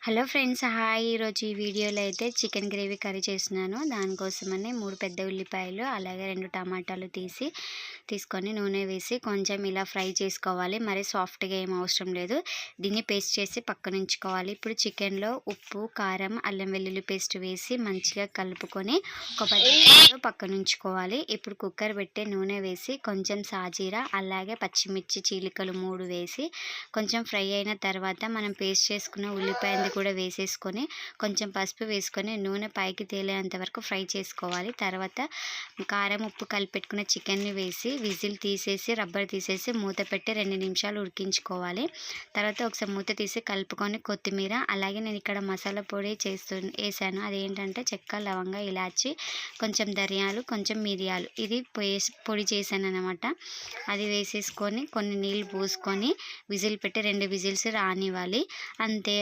Hello friends, hi. ఈరోజు ఈ వీడియోలో అయితే చికెన్ గ్రేవీ కర్రీ చేస్తున్నాను. దానికోసమని 3 పెద్ద ఉల్లిపాయలు అలాగే 2 టమాటాలు తీసుకొని నూనె వేసి కొంచెం ఇలా ఫ్రై చేసుకోవాలి. మరి సాఫ్ట్గా ఏం అవసరం లేదు. దీన్ని పేస్ట్ చేసి పక్కన ఉంచుకోవాలి. ఇప్పుడు చికెన్లో ఉప్పు, కారం, అల్లం వెల్లుల్లి పేస్ట్ వేసి మంచిగా కలుపుకొని ఒక 10 నిమిషాలు పక్కన ఉంచుకోవాలి. ఇప్పుడు కుక్కర్ పెట్టి నూనె వేసి కొంచెం సాజీరా అలాగే పచ్చిమిర్చి చీలికలు 3 వేసి కొంచెం ఫ్రై అయిన తర్వాత మనం పేస్ట్ చేసుకున్న ఉల్లిపాయలు కూడా వేసేసుకొని కొంచెం పసుపు వేసుకొని నూనె పైకి తేలేంత వరకు ఫ్రై చేసుకోవాలి. తర్వాత కారం, ఉప్పు కలిపెట్టుకున్న చికెన్ని వేసి విజిల్ తీసేసి రబ్బర్ తీసేసి మూత పెట్టి 2 నిమిషాలు ఉడికించుకోవాలి. తర్వాత ఒకసారి మూత తీసి కలుపుకొని కొత్తిమీర అలాగే నేను ఇక్కడ మసాలా పొడి వేసాను. అదేంటంటే చెక్క, లవంగ, ఇలాచి, కొంచెం ధనియాలు, కొంచెం మిరియాలు, ఇది పొడి చేశాను అనమాట. అది వేసేసుకొని కొన్ని నీళ్ళు పోసుకొని విజిల్ పెట్టి 2 విజిల్స్ రానివ్వాలి. అంతే.